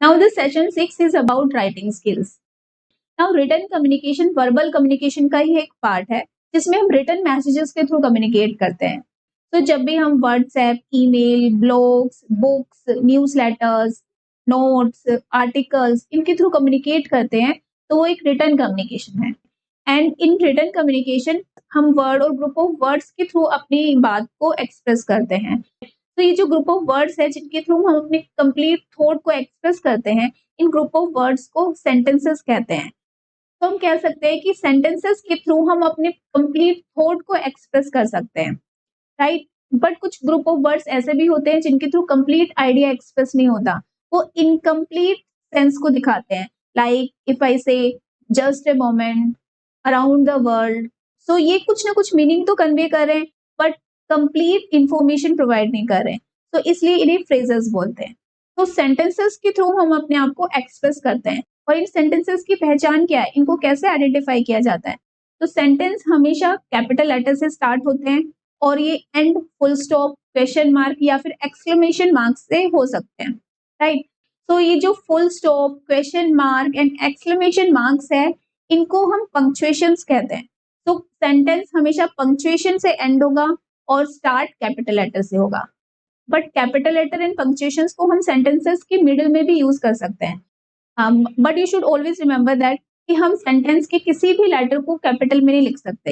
Now the session 6 is about writing skills. Now written communication verbal communication का ही एक part है जिसमें हम रिटन मैसेजेस के थ्रू कम्युनिकेट करते हैं. तो जब भी हम WhatsApp, email, blogs, books, newsletters, notes, articles इनके थ्रू कम्युनिकेट करते हैं तो वो एक रिटन कम्युनिकेशन है. एंड इन रिटन कम्युनिकेशन हम वर्ड और ग्रुप ऑफ वर्ड्स के थ्रू अपनी बात को एक्सप्रेस करते हैं. तो ये जो ग्रुप ऑफ वर्ड्स है जिनके थ्रू हम अपने कंप्लीट थॉट को एक्सप्रेस करते हैं, इन ग्रुप ऑफ वर्ड्स को सेंटेंसेस कहते हैं. तो हम कह सकते हैं कि सेंटेंसेस के थ्रू हम अपने कंप्लीट थॉट को एक्सप्रेस कर सकते हैं, राइट. बट कुछ ग्रुप ऑफ वर्ड्स ऐसे भी होते हैं जिनके थ्रू कंप्लीट आइडिया एक्सप्रेस नहीं होता, वो इनकम्प्लीट सेंस को दिखाते हैं. Like if I say just a moment, around the world. So ये कुछ ना कुछ मीनिंग तो कन्वे कर रहे हैं बट कंप्लीट इंफॉर्मेशन प्रोवाइड नहीं कर रहे हैं. तो इसलिए इन्हें फ्रेजेस बोलते हैं. तो सेंटेंसेस के थ्रू हम अपने आप को एक्सप्रेस करते हैं. और इन सेंटेंसेस की पहचान क्या है, इनको कैसे आइडेंटिफाई किया जाता है. तो सेंटेंस हमेशा कैपिटल लेटर से स्टार्ट होते हैं और ये and, full stop, question mark या फिर एक्सक्लेमेशन मार्क से हो सकते हैं, राइट. तो ये जो full stop, question mark and exclamation marks है, इनको हम पंक्चुएशंस कहते हैं. तो सेंटेंस हमेशा पंक्चुएशन से एंड होगा और स्टार्ट कैपिटल लेटर से होगा. But capital letter and punctuations को हम सेंटेंसेस के मिडिल में भी यूज कर सकते हैं. But you should always remember that कि हम सेंटेंस के किसी भी लेटर को कैपिटल में नहीं लिख सकते.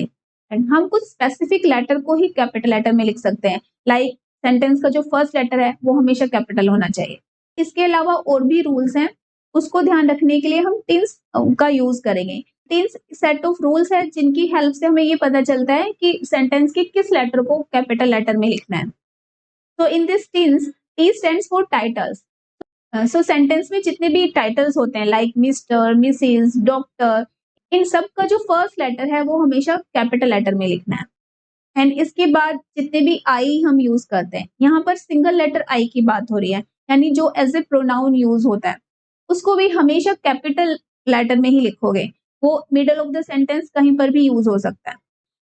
एंड हम कुछ स्पेसिफिक लेटर को ही कैपिटल लेटर में लिख सकते हैं. लाइक सेंटेंस का जो फर्स्ट लेटर है वो हमेशा कैपिटल होना चाहिए. इसके अलावा और भी रूल्स हैं, उसको ध्यान रखने के लिए हम टिन्स का यूज करेंगे. टिन्स सेट ऑफ रूल्स है जिनकी हेल्प से हमें ये पता चलता है कि सेंटेंस के किस लेटर को कैपिटल लेटर में लिखना है. तो in this tins, T stands for titles. So sentence में जितने भी टाइटल्स होते हैं लाइक मिस्टर, मिसिस, डॉक्टर, इन सब का जो फर्स्ट लेटर है वो हमेशा कैपिटल लेटर में लिखना है. एंड इसके बाद जितने भी आई हम यूज करते हैं, यहाँ पर सिंगल लेटर आई की बात हो रही है, यानी जो एज ए प्रोनाउन यूज होता है उसको भी हमेशा कैपिटल लेटर में ही लिखोगे. वो मिडल ऑफ द सेंटेंस कहीं पर भी यूज हो सकता है.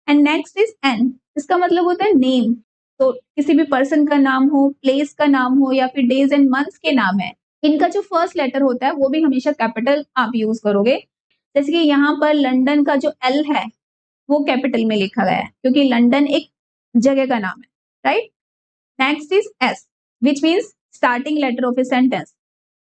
And next is an. इसका मतलब होता है नेम. तो किसी भी पर्सन का नाम हो, प्लेस का नाम हो या फिर डेज एंड मंथ्स के नाम है, इनका जो फर्स्ट लेटर होता है वो भी हमेशा कैपिटल आप यूज करोगे. जैसे कि यहाँ पर लंदन का जो एल है वो कैपिटल में लिखा गया है क्योंकि लंदन एक जगह का नाम है, right. Next is S which means starting letter of a sentence.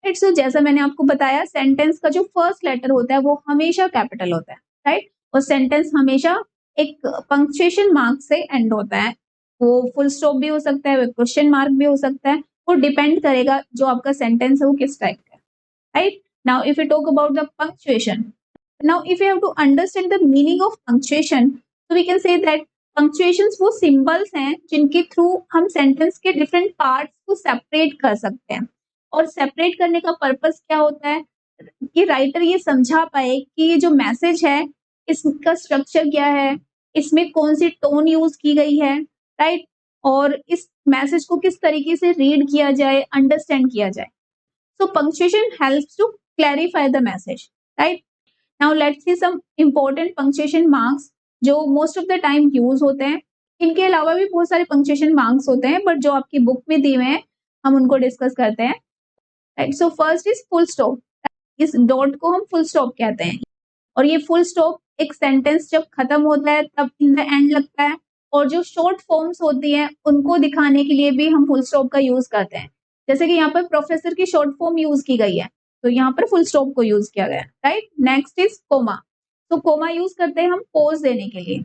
Right. So जैसा मैंने आपको बताया, सेंटेंस का जो फर्स्ट लेटर होता है वो हमेशा कैपिटल होता है, राइट. और सेंटेंस हमेशा एक पंक्चुएशन मार्क से एंड होता है. वो फुल स्टॉप भी हो सकता है, वो क्वेश्चन मार्क भी हो सकता है. वो डिपेंड करेगा जो आपका सेंटेंस है वो किस टाइप का है, right. Now if you talk about the punctuation, now if you have to understand the meaning of punctuation, so we can say that punctuations वो सिंबल्स हैं जिनके थ्रू हम सेंटेंस के डिफरेंट पार्ट्स को सेपरेट कर सकते हैं. और सेपरेट करने का पर्पस क्या होता है कि राइटर ये समझा पाए कि ये जो मैसेज है इसका स्ट्रक्चर क्या है, इसमें कौन सी टोन यूज की गई है, राइट. और इस मैसेज को किस तरीके से रीड किया जाए, अंडरस्टैंड किया जाए. So punctuation helps to clarify the message, right. Now let's see some important punctuation marks जो most of the time use होते हैं. इनके अलावा भी बहुत सारे पंक्चुएशन मार्क्स होते हैं बट जो आपकी बुक में दिए हुए हैं हम उनको डिस्कस करते हैं, right. So first is full stop. इस डॉट को हम फुल स्टॉप कहते हैं. और ये फुल स्टॉप एक सेंटेंस जब खत्म होता है तब इन द एंड लगता है. और जो शॉर्ट फॉर्म्स होती हैं उनको दिखाने के लिए भी हम फुल स्टॉप का यूज करते हैं. जैसे कि यहाँ पर प्रोफेसर की शॉर्ट फॉर्म यूज की गई है तो यहाँ पर फुल स्टॉप को यूज किया गया है, राइट. Next is comma. तो कोमा यूज करते हैं हम पोज देने के लिए.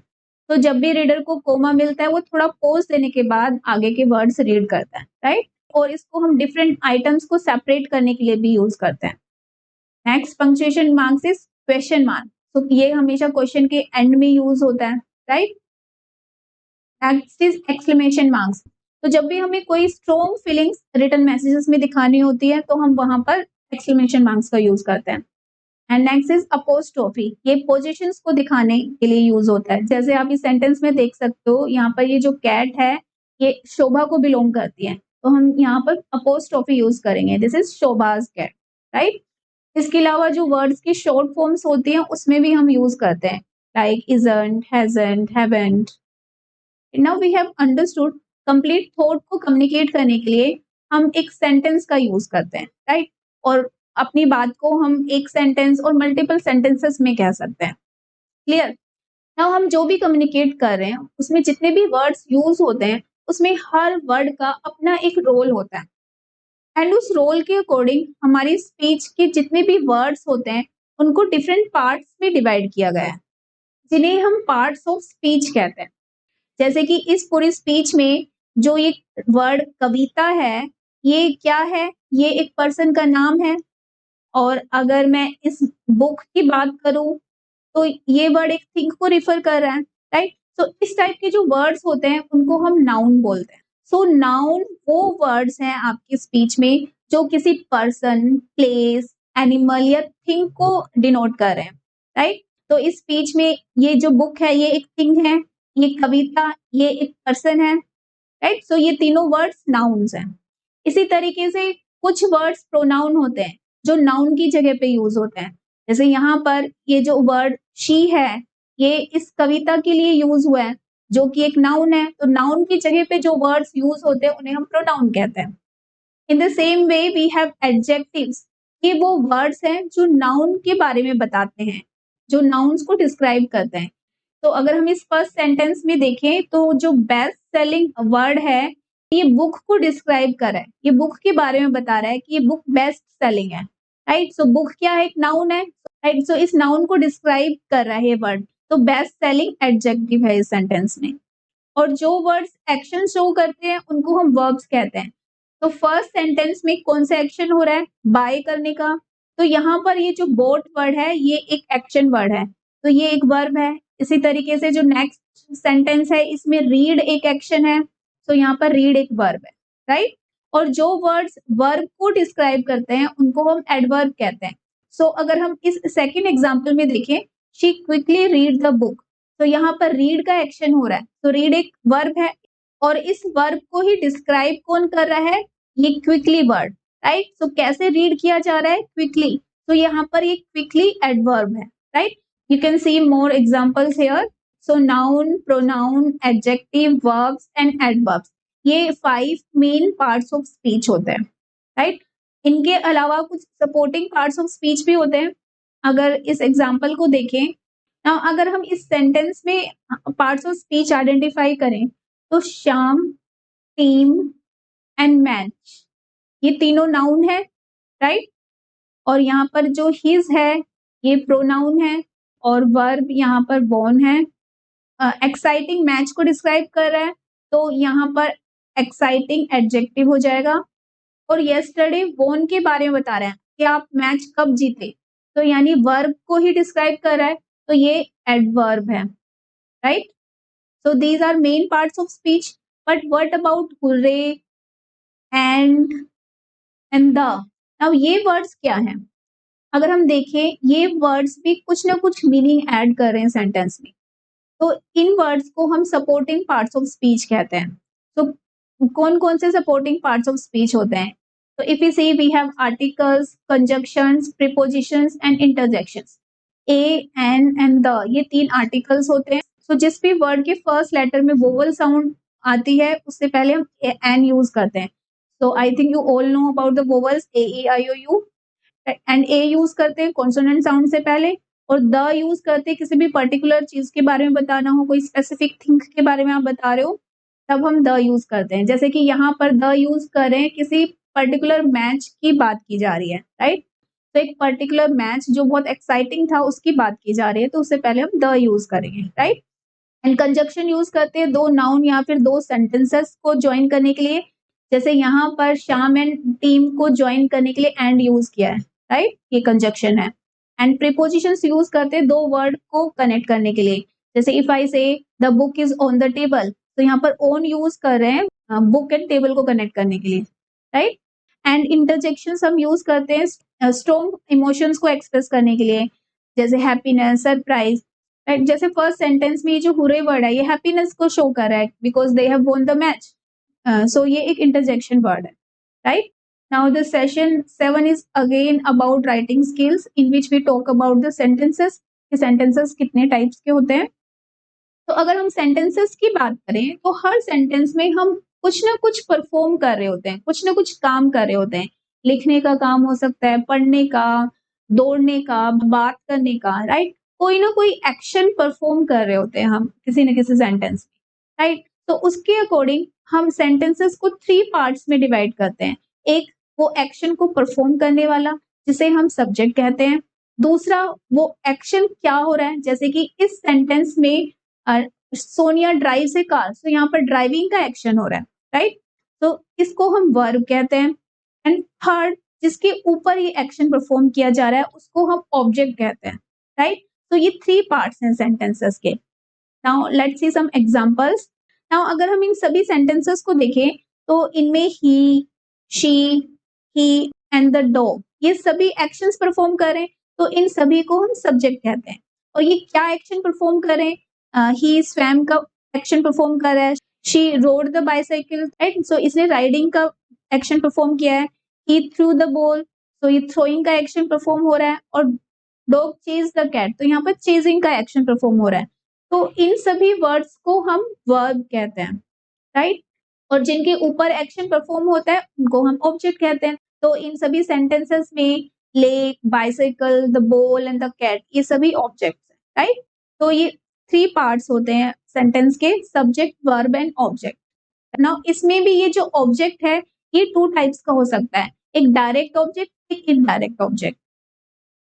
तो जब भी रीडर को कोमा मिलता है वो थोड़ा पोज देने के बाद आगे के वर्ड्स रीड करता है, राइट. और इसको हम डिफरेंट आइटम्स को सेपरेट करने के लिए भी यूज करते हैं. Next punctuation marks is question mark. तो ये हमेशा क्वेश्चन के एंड में यूज होता है, right. Next is exclamation marks. तो जब भी हमें कोई स्ट्रॉन्ग फीलिंग्स रिटन मैसेजेस में दिखानी होती है तो हम वहां पर एक्सक्लेमेशन मार्क्स का यूज करते हैं. And next is apostrophe. ये पोजीशंस को दिखाने के लिए यूज होता है. जैसे आप इस सेंटेंस में देख सकते हो, यहाँ पर ये जो कैट है ये शोभा को बिलोंग करती है तो हम यहाँ पर अपोस्ट्रोफी यूज करेंगे. This is Shobha's cat, right. इसके अलावा जो वर्ड्स की शॉर्ट फॉर्म्स होती हैं उसमें भी हम यूज करते हैं like isn't, hasn't, haven't. Now we have understood. Complete thought को कम्युनिकेट करने के लिए हम एक सेंटेंस का यूज करते हैं, राइट. और अपनी बात को हम एक सेंटेंस और मल्टीपल सेंटेंसेस में कह सकते हैं। क्लियर? नाउ हम जो भी कम्युनिकेट कर रहे हैं उसमें जितने भी वर्ड्स यूज होते हैं उसमें हर वर्ड का अपना एक रोल होता है एंड उस रोल के अकॉर्डिंग हमारी स्पीच के जितने भी वर्ड्स होते हैं उनको डिफरेंट पार्ट्स में डिवाइड किया गया है, जिन्हें हम पार्ट्स ऑफ स्पीच कहते हैं। जैसे कि इस पूरी स्पीच में जो ये वर्ड कविता है, ये क्या है? ये एक पर्सन का नाम है। और अगर मैं इस बुक की बात करूं तो ये वर्ड एक थिंग को रिफर कर रहा है, राइट? तो इस टाइप के जो वर्ड्स होते हैं उनको हम नाउन बोलते हैं। सो नाउन वो वर्ड्स हैं आपकी स्पीच में जो किसी पर्सन, प्लेस, एनिमल या थिंग को डिनोट कर रहे हैं, राइट? तो इस स्पीच में ये जो बुक है ये एक थिंग है, ये कविता ये एक पर्सन है, राइट? सो ये तीनों वर्ड्स नाउन्स हैं। इसी तरीके से कुछ वर्ड्स प्रोनाउन होते हैं जो नाउन की जगह पे यूज होते हैं। जैसे यहाँ पर ये जो वर्ड शी है ये इस कविता के लिए यूज हुआ है जो कि एक नाउन है। तो नाउन की जगह पे जो वर्ड्स यूज होते हैं उन्हें हम प्रोनाउन कहते हैं। In the same way we have adjectives. ये वो वर्ड्स हैं जो नाउन के बारे में बताते हैं, जो नाउन्स को डिस्क्राइब करते हैं। तो अगर हम इस फर्स्ट सेंटेंस में देखें तो जो बेस्ट सेलिंग वर्ड है ये बुक को डिस्क्राइब कर रहा है, ये बुक के बारे में बता रहा है कि ये बुक बेस्ट सेलिंग है, राइट? सो बुक क्या है? एक नाउन है, राइट? सो इस नाउन को डिस्क्राइब कर रहा है ये वर्ड। तो बेस्ट सेलिंग एडजेक्टिव है इस सेंटेंस में। और जो वर्ड्स एक्शन शो करते हैं उनको हम वर्ब्स कहते हैं। तो फर्स्ट सेंटेंस में कौन सा एक्शन हो रहा है? बाय करने का। तो यहाँ पर ये जो बोट वर्ड है ये एक एक्शन वर्ड है, तो ये एक वर्ब है। इसी तरीके से जो नेक्स्ट सेंटेंस है इसमें रीड एक एक्शन है, तो यहाँ पर रीड एक वर्ब है, राइट? और जो वर्ड्स वर्ब को डिस्क्राइब करते हैं उनको हम एडवर्ब कहते हैं। सो अगर हम इस सेकंड एग्जांपल में देखें, she quickly read the book, तो यहाँ पर रीड का एक्शन हो रहा है, तो रीड एक वर्ब है और इस वर्ब को ही डिस्क्राइब कौन कर रहा है? ये क्विकली वर्ड, राइट? सो कैसे रीड किया जा रहा है? क्विकली। तो यहाँ पर ये क्विकली एडवर्ब है, right? You can see more examples here. So noun, pronoun, adjective, verbs and adverbs, ये 5 मेन पार्ट्स ऑफ स्पीच होते हैं, राइट? इनके अलावा कुछ सपोर्टिंग पार्ट्स ऑफ स्पीच भी होते हैं। अगर इस एग्जांपल को देखें, नाउ अगर हम इस सेंटेंस में पार्ट्स ऑफ स्पीच आइडेंटिफाई करें तो श्याम, टीम एंड मैच, ये तीनों नाउन है, राइट? और यहाँ पर जो हिज है ये प्रोनाउन है और वर्ब यहाँ पर बोर्न है। एक्साइटिंग मैच को डिस्क्राइब कर रहा है तो यहाँ पर एक्साइटिंग एडजेक्टिव हो जाएगा। और यस्टरडे वोन के बारे में बता रहे हैं कि आप मैच कब जीते, तो यानी वर्ब को ही डिस्क्राइब कर रहा है, तो ये एडवर्ब है, right? So these are main parts of speech. But what about hurray and the? Now ये वर्ड्स क्या हैं? अगर हम देखें ये वर्ड्स भी कुछ ना कुछ मीनिंग ऐड कर रहे हैं सेंटेंस में, तो इन वर्ड्स को हम सपोर्टिंग पार्ट्स ऑफ स्पीच कहते हैं। तो कौन कौन से सपोर्टिंग पार्ट्स ऑफ स्पीच होते हैं? तो if you see we have articles, conjunctions, prepositions and interjections. A, an and the, ये 3 आर्टिकल्स होते हैं। सो जिस भी वर्ड के फर्स्ट लेटर में वोवल साउंड आती है उससे पहले हम एन यूज करते हैं। So I think you all know about the vowels A, E, I, O, U. And a use करते हैं कॉन्सोनेंट साउंड से पहले, और द यूज करते हैं किसी भी पर्टिकुलर चीज के बारे में बताना हो, कोई स्पेसिफिक थिंग के बारे में आप बता रहे हो तब हम द यूज करते हैं। जैसे कि यहाँ पर द यूज कर रहे हैं किसी पर्टिकुलर मैच की बात की जा रही है, राइट? तो एक पर्टिकुलर मैच जो बहुत एक्साइटिंग था उसकी बात की जा रही है तो उससे पहले हम द यूज करेंगे, राइट? एंड कंजक्शन यूज करते हैं 2 नाउन या फिर 2 सेंटेंसेस को ज्वाइन करने के लिए। जैसे यहाँ पर श्याम एंड टीम को ज्वाइन करने के लिए एंड यूज किया है, राइट? ये कंजक्शन है। एंड प्रीपोजिशंस यूज करते हैं 2 वर्ड को कनेक्ट करने के लिए। जैसे इफ आई से the book is on the table, तो यहाँ पर ऑन यूज कर रहे हैं बुक एंड टेबल को कनेक्ट करने के लिए, राइट? एंड इंटरजेक्शंस हम यूज करते हैं स्ट्रॉन्ग इमोशंस को एक्सप्रेस करने के लिए, जैसे हैप्पीनेस, सरप्राइज, राइट? जैसे फर्स्ट सेंटेंस में ये जो हुरे वर्ड है ये हैप्पीनेस को शो कर रहा है because they have won the match. So ये एक इंटरजेक्शन वर्ड है, right? Now the session 7 is again about writing skills in which we talk about the sentences. Sentences कितने टाइप्स के होते हैं? तो अगर हम सेंटेंसेस की बात करें तो हर सेंटेंस में हम कुछ ना कुछ परफॉर्म कर रहे होते हैं, कुछ ना कुछ काम कर रहे होते हैं, लिखने का काम हो सकता है, पढ़ने का, दौड़ने का, बात करने का, राइट? कोई ना कोई एक्शन परफॉर्म कर रहे होते हैं हम किसी न किसी सेंटेंस में, राइट? तो उसके अकॉर्डिंग हम सेंटेंसेस को 3 पार्ट्स में डिवाइड करते हैं। एक वो एक्शन को परफॉर्म करने वाला जिसे हम सब्जेक्ट कहते हैं। दूसरा वो एक्शन क्या हो रहा है, जैसे कि इस सेंटेंस में सोनिया ड्राइव्स ए कार, तो यहाँ पर ड्राइविंग का एक्शन हो रहा है, राइट? तो इसको हम वर्ब कहते हैं। एंड थर्ड, जिसके ऊपर ये एक्शन परफॉर्म किया जा रहा है उसको हम ऑब्जेक्ट कहते हैं, राइट? तो ये 3 पार्ट्स हैं सेंटेंसेस के। Now let's see some examples. Now अगर हम इन सभी सेंटेंसेस को देखें तो इनमें he, she, he and the dog ये सभी एक्शंस परफॉर्म करें तो इन सभी को हम सब्जेक्ट कहते हैं। और ये क्या एक्शन परफॉर्म करें? ही स्वैम का एक्शन परफॉर्म कर रहा है, she rode the bicycle, right? So इसने राइडिंग का एक्शन परफॉर्म किया है। ही थ्रू द बॉल, तो ये थ्रोइंग का एक्शन परफॉर्म हो रहा है। और डॉग चेज द कैट, तो यहाँ पर चेजिंग का एक्शन परफॉर्म हो रहा है। तो इन सभी वर्ड्स को हम वर्ब कहते हैं, राइट? और जिनके ऊपर एक्शन परफॉर्म होता है उनको हम ऑब्जेक्ट कहते हैं। तो इन सभी सेंटेंसेस में lake, bicycle, the ball and the cat ये सभी ऑब्जेक्ट्स हैं, राइट? तो ये 3 पार्ट्स होते हैं सेंटेंस के, subject, verb and object. Now इसमें भी ये जो ऑब्जेक्ट है ये 2 टाइप्स का हो सकता है, एक डायरेक्ट ऑब्जेक्ट, एक indirect object.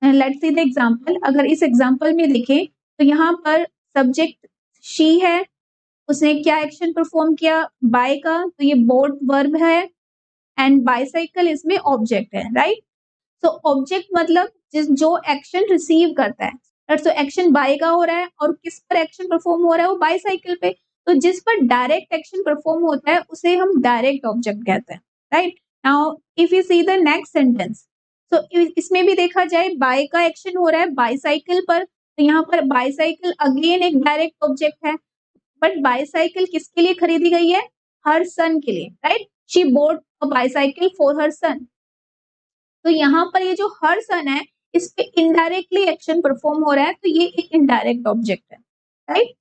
Let's see the example. अगर इस एग्जांपल में देखें तो यहाँ पर सब्जेक्ट शी है, उसने क्या एक्शन परफॉर्म किया? बाय का, तो ये बोट वर्ब है एंड बाइसाइकिल इसमें ऑब्जेक्ट है, राइट? तो ऑब्जेक्ट मतलब जिस जो एक्शन रिसीव करता है, तो एक्शन बाय का हो रहा है और किस पर एक्शन परफॉर्म हो रहा है? वो बाइसाइकिल पे। तो जिस पर डायरेक्ट एक्शन परफॉर्म होता है उसे हम डायरेक्ट ऑब्जेक्ट कहते हैं, right? Now if you see the next sentence, तो इसमें भी देखा जाए बाय का एक्शन हो रहा है बाइसाइकिल पर, तो यहाँ पर बाइसाइकिल अगेन एक डायरेक्ट ऑब्जेक्ट है। बट बाइसाइकिल किसके लिए खरीदी गई है? हर सन के लिए, right? She bought a bicycle for her son. तो यहाँ पर ये जो हर सन है इस पे इनडायरेक्टली एक्शन परफॉर्म हो रहा है, तो ये एक इनडायरेक्ट ऑब्जेक्ट है, राइट?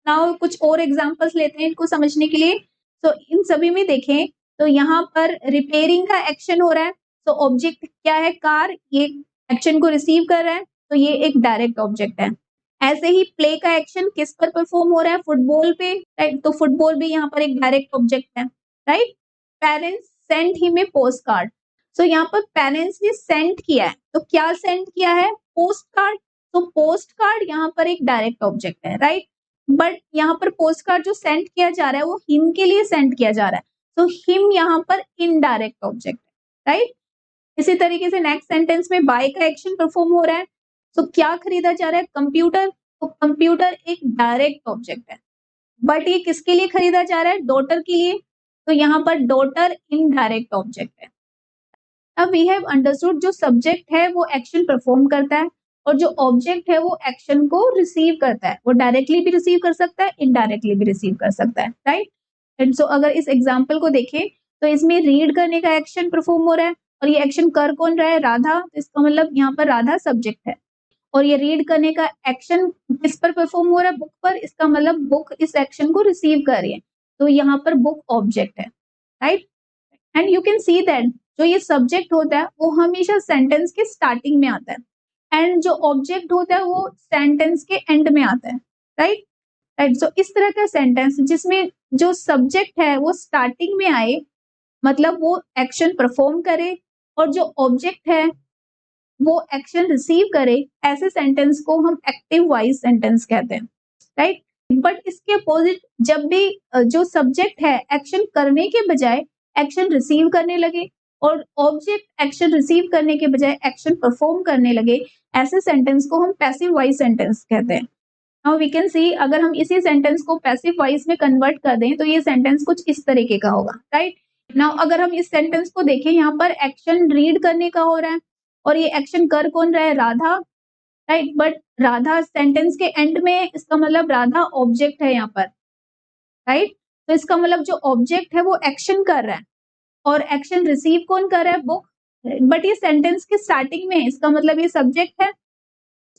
नाउ कुछ और एग्जांपल्स लेते हैं इनको समझने के लिए। तो इन सभी में देखें तो यहाँ पर रिपेयरिंग का एक्शन हो रहा है, तो ऑब्जेक्ट क्या है? कार, ये एक्शन को रिसीव कर रहा है, तो ये एक डायरेक्ट ऑब्जेक्ट है। ऐसे ही प्ले का एक्शन किस पर परफॉर्म हो रहा है? फुटबॉल पे, राइट? तो फुटबॉल भी यहाँ पर एक डायरेक्ट ऑब्जेक्ट है, right? Parents send him a post card, तो यहाँ पर पेरेंट्स ने सेंड किया है, तो क्या सेंड किया है? Post card. तो पोस्ट कार्ड यहाँ पर एक डायरेक्ट ऑब्जेक्ट है, राइट? बट यहाँ पर पोस्ट कार्ड जो सेंड किया जा रहा है वो हिम के लिए सेंड किया जा रहा है, तो हिम यहाँ पर इनडायरेक्ट ऑब्जेक्ट है, राइट? इसी तरीके से नेक्स्ट सेंटेंस में बाय का एक्शन परफॉर्म हो रहा है, तो क्या खरीदा जा रहा है? कंप्यूटर, तो कंप्यूटर एक डायरेक्ट ऑब्जेक्ट है। बट ये किसके लिए खरीदा जा रहा है? डॉटर के लिए, तो यहाँ पर डॉटर इनडायरेक्ट ऑब्जेक्ट है। अब वी हैव अंडरस्टूड जो सब्जेक्ट है वो एक्शन परफॉर्म करता है और जो ऑब्जेक्ट है वो एक्शन को रिसीव करता है। वो डायरेक्टली भी रिसीव कर सकता है, इनडायरेक्टली भी रिसीव कर सकता है, राइट? एंड सो अगर इस एग्जांपल को देखें तो इसमें रीड करने का एक्शन परफॉर्म हो रहा है और ये एक्शन कर कौन रहा है? राधा, तो इसका मतलब यहाँ पर राधा सब्जेक्ट है। और ये रीड करने का एक्शन किस पर परफॉर्म हो रहा है? बुक पर, इसका मतलब बुक इस एक्शन को रिसीव कर रही है, तो यहाँ पर बुक ऑब्जेक्ट है, right? And you can see that जो ये सब्जेक्ट होता है वो हमेशा सेंटेंस के स्टार्टिंग में आता है एंड जो ऑब्जेक्ट होता है वो सेंटेंस के एंड में आता है, राइट? राइट, सो इस तरह का सेंटेंस जिसमें जो सब्जेक्ट है वो स्टार्टिंग में आए, मतलब वो एक्शन परफॉर्म करे, और जो ऑब्जेक्ट है वो एक्शन रिसीव करे, ऐसे सेंटेंस को हम एक्टिव वॉइस सेंटेंस कहते हैं, राइट? बट इसके अपोजिट जब भी जो सब्जेक्ट है एक्शन करने के बजाय एक्शन रिसीव करने लगे और ऑब्जेक्ट एक्शन रिसीव करने के बजाय एक्शन परफॉर्म करने लगे, ऐसे सेंटेंस को हम पैसिव वॉइस सेंटेंस कहते हैं। नाउ वी कैन सी, अगर हम इसी सेंटेंस को पैसिव वॉइस में कन्वर्ट कर दें तो ये सेंटेंस कुछ इस तरीके का होगा, राइट? नाउ अगर हम इस सेंटेंस को देखें, यहाँ पर एक्शन रीड करने का हो रहा है और ये एक्शन कर कौन रहा है? Radha, right? But Radha sentence के एंड में, इसका मतलब राधा ऑब्जेक्ट है यहाँ पर, राइट? तो इसका मतलब जो ऑब्जेक्ट है वो एक्शन कर रहा है और एक्शन रिसीव कौन कर रहा है? बुक। बट ये सेंटेंस के स्टार्टिंग में है, इसका मतलब ये सब्जेक्ट है।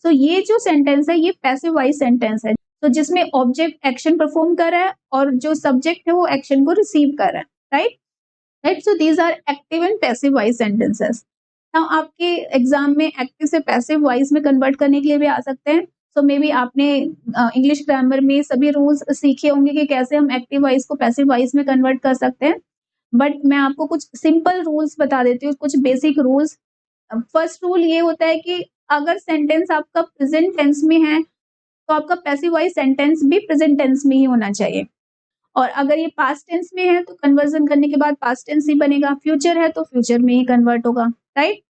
तो ये जो सेंटेंस है ये पैसिव वॉइस सेंटेंस है, तो जिसमें ऑब्जेक्ट एक्शन परफॉर्म कर रहा है और जो सब्जेक्ट है वो एक्शन को रिसीव कर रहा है, right? Right. So these are active and passive voice sentences. Now आपके एग्जाम में एक्टिव से पैसिव वॉइस में कन्वर्ट करने के लिए भी आ सकते हैं। सो मे बी आपने इंग्लिश ग्रामर में सभी रूल्स सीखे होंगे कि कैसे हम एक्टिव वॉइस को पैसिव वॉइस में कन्वर्ट कर सकते हैं, बट मैं आपको कुछ सिंपल रूल्स बता देती हूँ, कुछ बेसिक रूल्स। फर्स्ट रूल ये होता है कि अगर सेंटेंस आपका प्रेजेंट टेंस में है तो आपका पैसिव वॉइस सेंटेंस भी प्रेजेंट टेंस में ही होना चाहिए, और अगर ये पास्ट टेंस में है तो कन्वर्जन करने के बाद पास्ट टेंस ही बनेगा, फ्यूचर है तो फ्यूचर में ही कन्वर्ट होगा, राइट।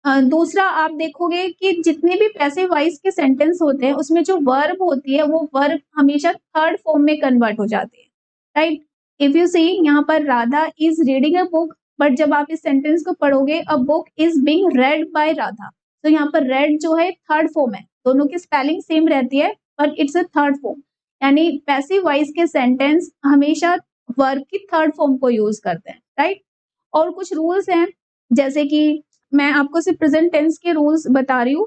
दूसरा आप देखोगे कि जितने भी पैसिव वॉइस के सेंटेंस होते हैं उसमें जो वर्ब होती है वो वर्ब हमेशा थर्ड फॉर्म में कन्वर्ट हो जाती है, राइट। इफ यू सी यहाँ पर Radha is reading a book, but जब आप इस सेंटेंस को पढ़ोगे a book is being read by Radha, तो यहाँ पर रेड जो है थर्ड फॉर्म है, दोनों की स्पेलिंग सेम रहती है but it's a third form, यानी पैसिव वॉइस के सेंटेंस हमेशा वर्ब की थर्ड फॉर्म को यूज करते हैं, राइट। और कुछ रूल्स हैं, जैसे कि मैं आपको सिर्फ प्रेजेंट टेंस के रूल्स बता रही हूँ,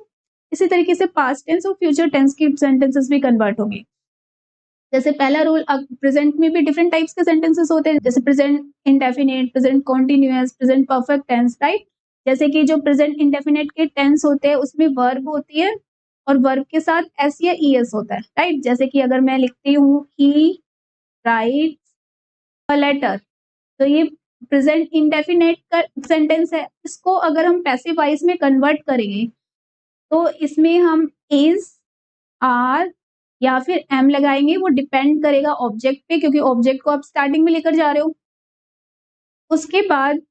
इसी तरीके से पास्ट टेंस और फ्यूचर टेंस की सेंटेंसेस भी कन्वर्ट होंगे। जैसे पहला रूल, प्रेजेंट में भी डिफरेंट टाइप्स के सेंटेंसेस होते हैं, जैसे present indefinite, present continuous, present perfect tense, right. जैसे कि जो प्रेजेंट इंडेफिनिट के टेंस होते हैं उसमें वर्ब होती है और वर्ब के साथ एस या ईएस होता है, राइट। जैसे कि अगर मैं लिखती हूँ ही राइट्स अ लेटर, तो ये प्रेजेंट इंडेफिनिट का सेंटेंस है, इसको अगर हम पैसिव वॉइस में कन्वर्ट करेंगे तो इसमें हम इज, आर या फिर एम लगाएंगे, वो डिपेंड करेगा ऑब्जेक्ट पे, क्योंकि ऑब्जेक्ट को आप स्टार्टिंग में लेकर जा रहे हो। उसके बाद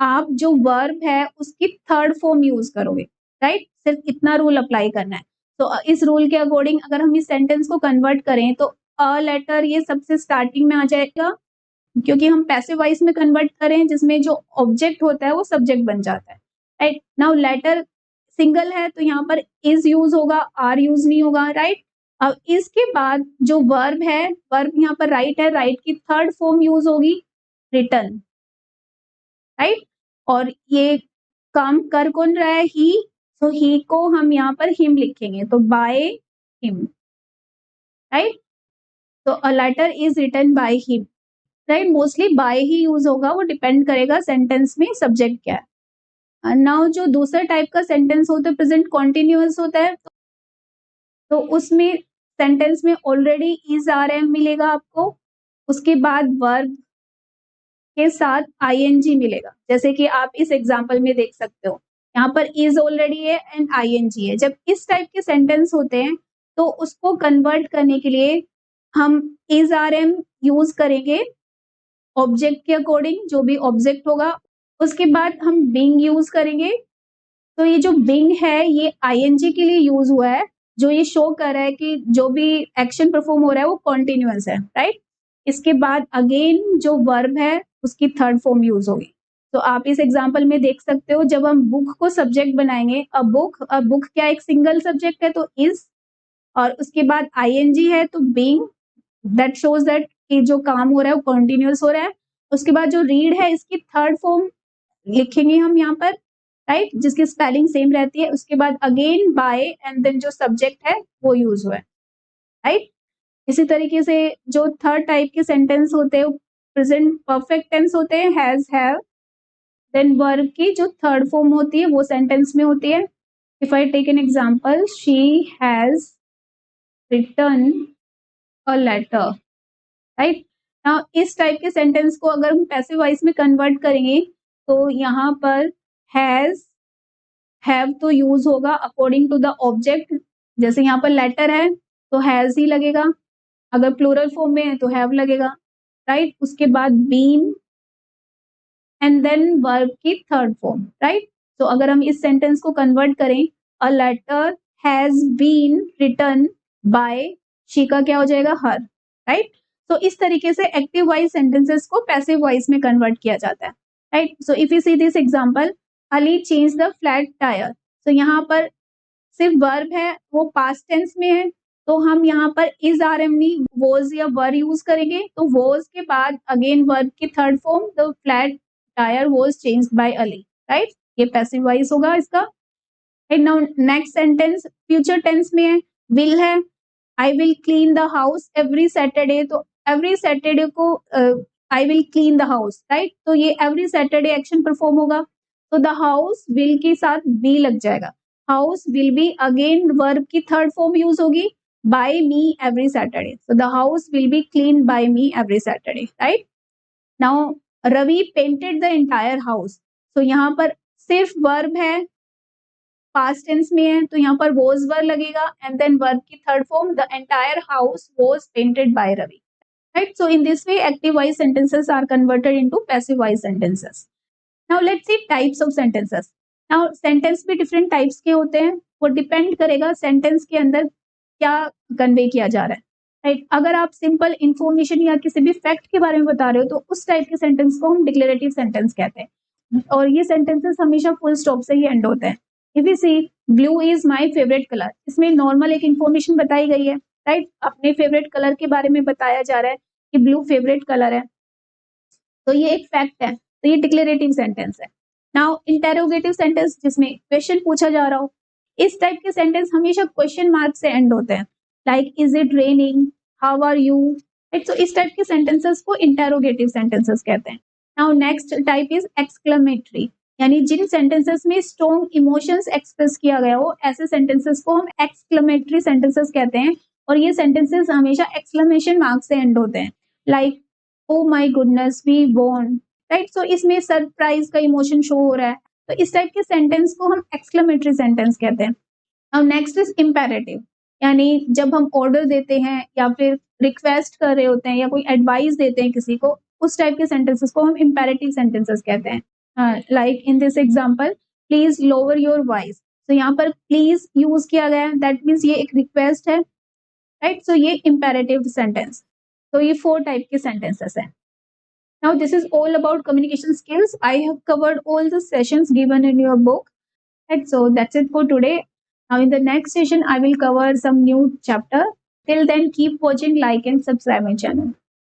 आप जो वर्ब है उसकी थर्ड फॉर्म यूज करोगे, राइट। सिर्फ इतना रूल अप्लाई करना है। तो इस रूल के अकॉर्डिंग अगर हम इस सेंटेंस को कन्वर्ट करें तो अ लेटर ये सबसे स्टार्टिंग में आ जाएगा, क्योंकि हम पैसिव वॉइस में कन्वर्ट करें जिसमें जो ऑब्जेक्ट होता है वो सब्जेक्ट बन जाता है, राइट। नाउ लेटर सिंगल है तो यहाँ पर इज यूज होगा, आर यूज नहीं होगा, राइट। अब इसके बाद जो वर्ब है, वर्ब यहाँ पर राइट है, राइट की थर्ड फॉर्म यूज होगी रिटर्न, राइट। और ये काम कर कौन रहा है, ही, तो ही को हम यहाँ पर हिम लिखेंगे, तो बाय हिम, राइट। तो a letter is written by him, right. Mostly by he use होगा, वो डिपेंड करेगा सेंटेंस में सब्जेक्ट क्या है। नाउ जो दूसरा टाइप का सेंटेंस होता है प्रेजेंट कॉन्टिन्यूअस होता है, तो उसमें सेंटेंस में ऑलरेडी इज आर एम मिलेगा आपको, उसके बाद वर्ब के साथ आईएनजी मिलेगा, जैसे कि आप इस एग्जांपल में देख सकते हो, यहाँ पर इज ऑलरेडी है एंड आईएनजी है। जब इस टाइप के सेंटेंस होते हैं तो उसको कन्वर्ट करने के लिए हम इज आर एम यूज करेंगे ऑब्जेक्ट के अकॉर्डिंग, जो भी ऑब्जेक्ट होगा। उसके बाद हम बीइंग यूज करेंगे, तो ये जो बीइंग है ये आईएनजी के लिए यूज हुआ है, जो ये शो कर रहा है कि जो भी एक्शन परफॉर्म हो रहा है वो कॉन्टिन्यूअस है, राइट। इसके बाद अगेन जो वर्ब है उसकी थर्ड फॉर्म यूज होगी। तो आप इस एग्जांपल में देख सकते हो, जब हम बुक को सब्जेक्ट बनाएंगे, अ बुक क्या एक सिंगल सब्जेक्ट है तो इज, और उसके बाद आईएनजी है तो बीइंग, दैट शोज दैट कि जो काम हो रहा है वो कॉन्टिन्यूअस हो रहा है। उसके बाद जो रीड है इसकी थर्ड फॉर्म लिखेंगे हम यहाँ पर, राइट, जिसकी स्पेलिंग सेम रहती है। उसके बाद अगेन बाय एंड देन जो सब्जेक्ट है वो यूज हुआ है, राइट। इसी तरीके से जो थर्ड टाइप के सेंटेंस होते हैं प्रेजेंट परफेक्ट टेंस होते हैं, हैज, हैव, देन वर्ब की जो थर्ड फॉर्म होती है वो सेंटेंस में होती है। If I take an example, she has written a letter, right. Now इस टाइप के सेंटेंस को अगर हम पैसिव वॉइस में कन्वर्ट करेंगे तो यहाँ पर हैज, हैव तो यूज होगा अकॉर्डिंग टू द ऑब्जेक्ट, जैसे यहाँ पर लेटर है तो हैज ही लगेगा, अगर प्लूरल फॉर्म में है तो हैव लगेगा, राइट। उसके बाद बीन एंड देन वर्ब की थर्ड फॉर्म, राइट। तो अगर हम इस सेंटेंस को कन्वर्ट करें, a letter has been written by, she का क्या हो जाएगा, हर, राइट। तो इस तरीके से एक्टिव वॉइस सेंटेंसेस को पैसिव वॉइस में कन्वर्ट किया जाता है, right. So if you see this example, Ali change the flat tyre, तो यहाँ पर सिर्फ वर्ब है वो पास्ट टेंस में है, तो हम यहाँ पर इज आर एम नहीं वॉज या वर यूज करेंगे, तो वॉज के बाद अगेन वर्ब की third form, the flat tyre was changed by Ali, right. ये पैसिव वॉइस होगा इसका। And now next sentence future tense में है, विल है, I will clean the house every Saturday, तो एवरी सैटरडे को I will clean the house, right? तो ये एवरी सैटरडे एक्शन परफॉर्म होगा, तो द हाउस विल के साथ बी लग जाएगा। House will be again verb की थर्ड फॉर्म यूज होगी, by me every Saturday, so the house will be cleaned by me every Saturday, right? Now Ravi painted the entire house, so यहाँ पर सिर्फ verb है, past tense में है, तो यहाँ पर was वर्ब लगेगा एंड देन वर्ब की third form, the entire house was painted by Ravi, right? So in this way active voice sentences are converted into passive voice sentences. Now let's see types of sentences. Now sentence भी different types के होते हैं, वो depend करेगा sentence के अंदर क्या convey किया जा रहा है, राइट? अगर आप सिंपल इंफॉर्मेशन या किसी भी फैक्ट के बारे में बता रहे हो तो उस टाइप के सेंटेंस को हम डिक्लेरेटिव सेंटेंस कहते हैं, और ये सेंटेंसेस हमेशा फुल स्टॉप से ही एंड होते हैं। If you see blue is my favourite colour, इसमें नॉर्मल एक इंफॉर्मेशन बताई गई है, राइट? अपने फेवरेट कलर के बारे में बताया जा रहा है कि ब्लू फेवरेट कलर है, तो ये एक फैक्ट है, तो ये डिक्लेरेटिव सेंटेंस है। नाउ इंटेरोगेटिव सेंटेंस, जिसमें क्वेश्चन पूछा जा रहा हो, इस टाइप के सेंटेंस हमेशा क्वेश्चन मार्क से एंड होते हैं, like is it raining, how are you, right? So इस टाइप के सेंटेंसेस को इंटेरोगेटिव सेंटेंसेस कहते हैं। Now next type is exclamatory, यानी जिन सेंटेंसेस में स्ट्रॉन्ग इमोशंस एक्सप्रेस किया गया हो, ऐसे सेंटेंसेस को हम एक्सक्लेमेटरी सेंटेंसेस कहते हैं, और ये सेंटेंसेस हमेशा एक्सक्लेमेशन मार्क से एंड होते हैं, like oh my goodness we won, right? So इसमें सरप्राइज का इमोशन शो हो रहा है, तो इस टाइप के सेंटेंस को हम एक्सक्लेमेटरी सेंटेंस कहते हैं। अब नेक्स्ट इज इम्पेरेटिव, यानी जब हम ऑर्डर देते हैं या फिर रिक्वेस्ट कर रहे होते हैं या कोई एडवाइस देते हैं किसी को, उस टाइप के सेंटेंसेस को हम इम्पेरेटिव सेंटेंसेस कहते हैं। Like in this example, please lower your voice, तो यहाँ पर प्लीज यूज किया गया है, दैट मीन्स ये एक रिक्वेस्ट है, राइट? सो ये इम्पेरेटिव सेंटेंस, तो ये 4 टाइप के सेंटेंसेस हैं। Now this is all about communication skills. I have covered all the sessions given in your book. And so that's it for today. Now in the next session, I will cover some new chapter. Till then, keep watching, like and subscribe my channel.